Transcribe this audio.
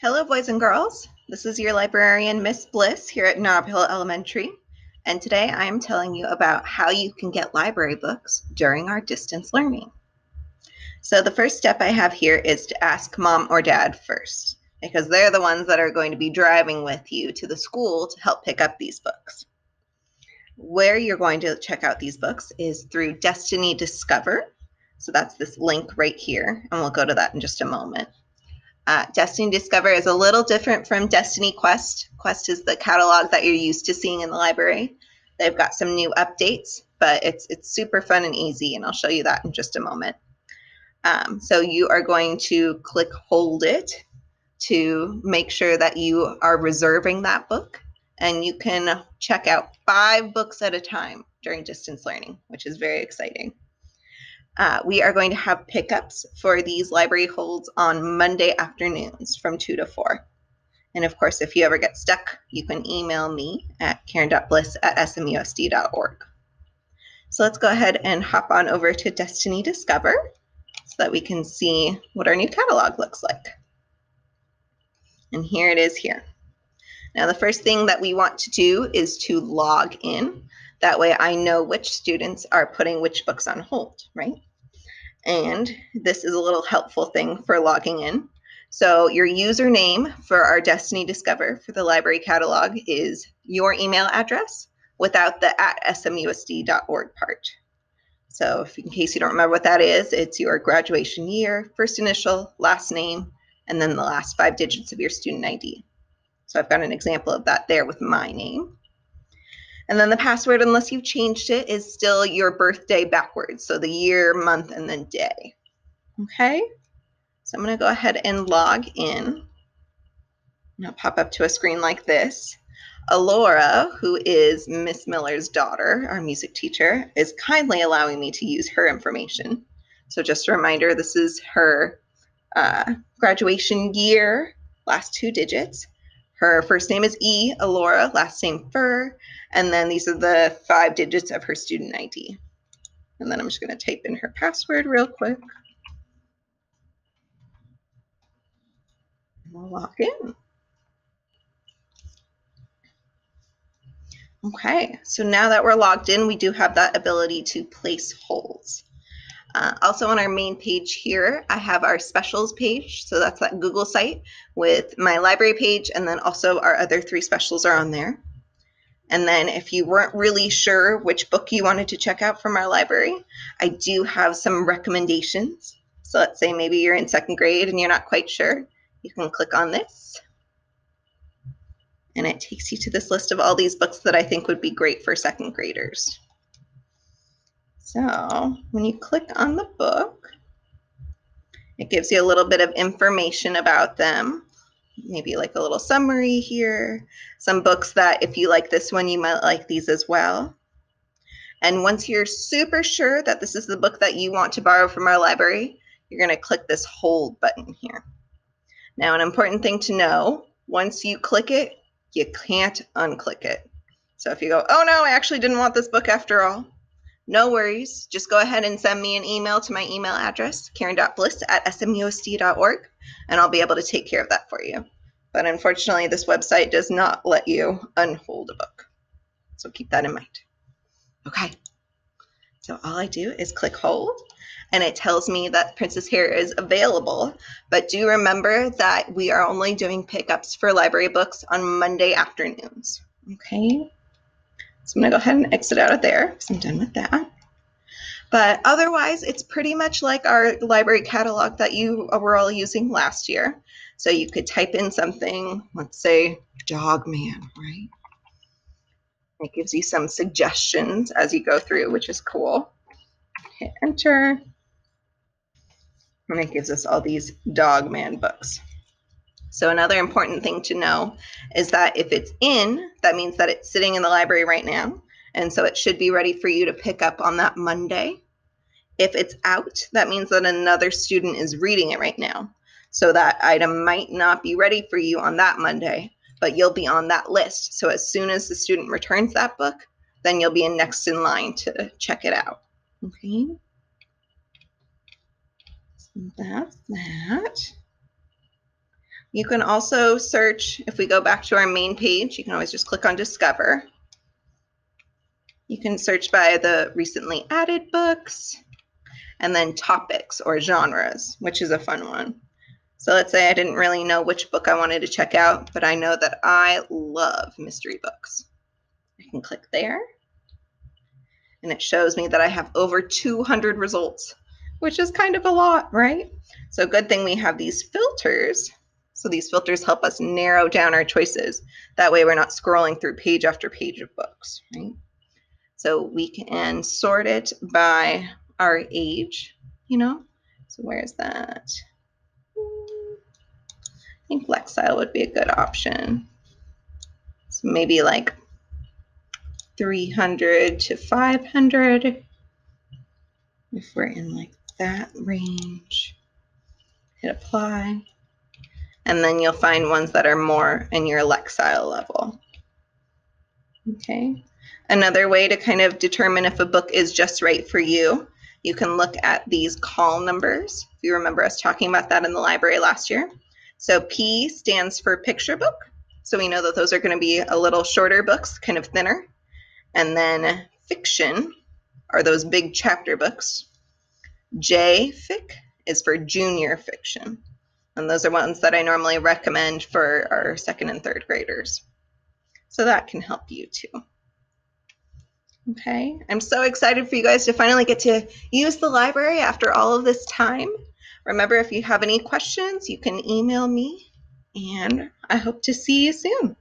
Hello, boys and girls. This is your librarian, Miss Bliss, here at Nob Hill Elementary. And today I am telling you about how you can get library books during our distance learning. So the first step I have here is to ask mom or dad first, because they're the ones that are going to be driving with you to the school to help pick up these books. Where you're going to check out these books is through Destiny Discover. So that's this link right here, and we'll go to that in just a moment. Destiny Discover is a little different from Destiny Quest. Quest is the catalog that you're used to seeing in the library. They've got some new updates, but it's super fun and easy, and I'll show you that in just a moment. So you are going to click Hold It to make sure that you are reserving that book, and you can check out 5 books at a time during distance learning, which is very exciting. We are going to have pickups for these library holds on Monday afternoons from 2 to 4. And of course, if you ever get stuck, you can email me at karen.bliss@smusd.org. So let's go ahead and hop on over to Destiny Discover so that we can see what our new catalog looks like. And here it is here. Now, the first thing that we want to do is to log in. That way I know which students are putting which books on hold, right? And this is a little helpful thing for logging in. So your username for our Destiny Discover for the library catalog is your email address without the @smusd.org part. So if, in case you don't remember what that is, it's your graduation year, first initial, last name, and then the last 5 digits of your student ID. So I've got an example of that there with my name. And then the password, unless you've changed it, is still your birthday backwards. So the year, month, and then day. Okay? So I'm going to go ahead and log in. And I'll pop up to a screen like this. Alora, who is Miss Miller's daughter, our music teacher, is kindly allowing me to use her information. So just a reminder, this is her graduation year, last 2 digits. Her first name is E, Alora, last name Fur, and then these are the 5 digits of her student ID. And then I'm just going to type in her password real quick. And we'll log in. Okay, so now that we're logged in, we do have that ability to place holds. Also on our main page here, I have our specials page. So that's that Google site with my library page, and then also our other 3 specials are on there. And then if you weren't really sure which book you wanted to check out from our library, I do have some recommendations. So let's say maybe you're in 2nd grade and you're not quite sure. You can click on this. And it takes you to this list of all these books that I think would be great for 2nd graders. So when you click on the book, it gives you a little bit of information about them. Maybe like a little summary here, some books that if you like this one, you might like these as well. And once you're super sure that this is the book that you want to borrow from our library, you're going to click this hold button here. Now, an important thing to know, once you click it, you can't unclick it. So if you go, oh no, I actually didn't want this book after all, no worries. Just go ahead and send me an email to my email address, karen.bliss@smusd.org, and I'll be able to take care of that for you. But unfortunately, this website does not let you unhold a book. So keep that in mind. Okay. So all I do is click hold, and it tells me that Princess Hair is available. But do remember that we are only doing pickups for library books on Monday afternoons. Okay. So I'm going to go ahead and exit out of there because I'm done with that. But otherwise, it's pretty much like our library catalog that you were all using last year. So you could type in something, let's say Dog Man, right? It gives you some suggestions as you go through, which is cool. Hit enter. And it gives us all these Dog Man books. So another important thing to know is that if it's in, that means that it's sitting in the library right now. And so it should be ready for you to pick up on that Monday. If it's out, that means that another student is reading it right now. So that item might not be ready for you on that Monday, but you'll be on that list. So as soon as the student returns that book, then you'll be next in line to check it out. Okay. So that's that. You can also search, if we go back to our main page, you can always just click on Discover. You can search by the recently added books and then topics or genres, which is a fun one. So let's say I didn't really know which book I wanted to check out, but I know that I love mystery books. I can click there, and it shows me that I have over 200 results, which is kind of a lot, right? So good thing we have these filters. So these filters help us narrow down our choices. That way we're not scrolling through page after page of books, right? So we can sort it by our age, you know? So where is that? I think Lexile would be a good option. So maybe like 300 to 500. If we're in like that range, hit apply. And then you'll find ones that are more in your Lexile level. Okay. Another way to kind of determine if a book is just right for you, you can look at these call numbers. If you remember us talking about that in the library last year. So P stands for picture book. So we know that those are going to be a little shorter books, kind of thinner. And then fiction are those big chapter books. J, fic, is for junior fiction. And those are ones that I normally recommend for our second and third graders. So that can help you too. Okay, I'm so excited for you guys to finally get to use the library after all of this time. Remember, if you have any questions, you can email me, and I hope to see you soon.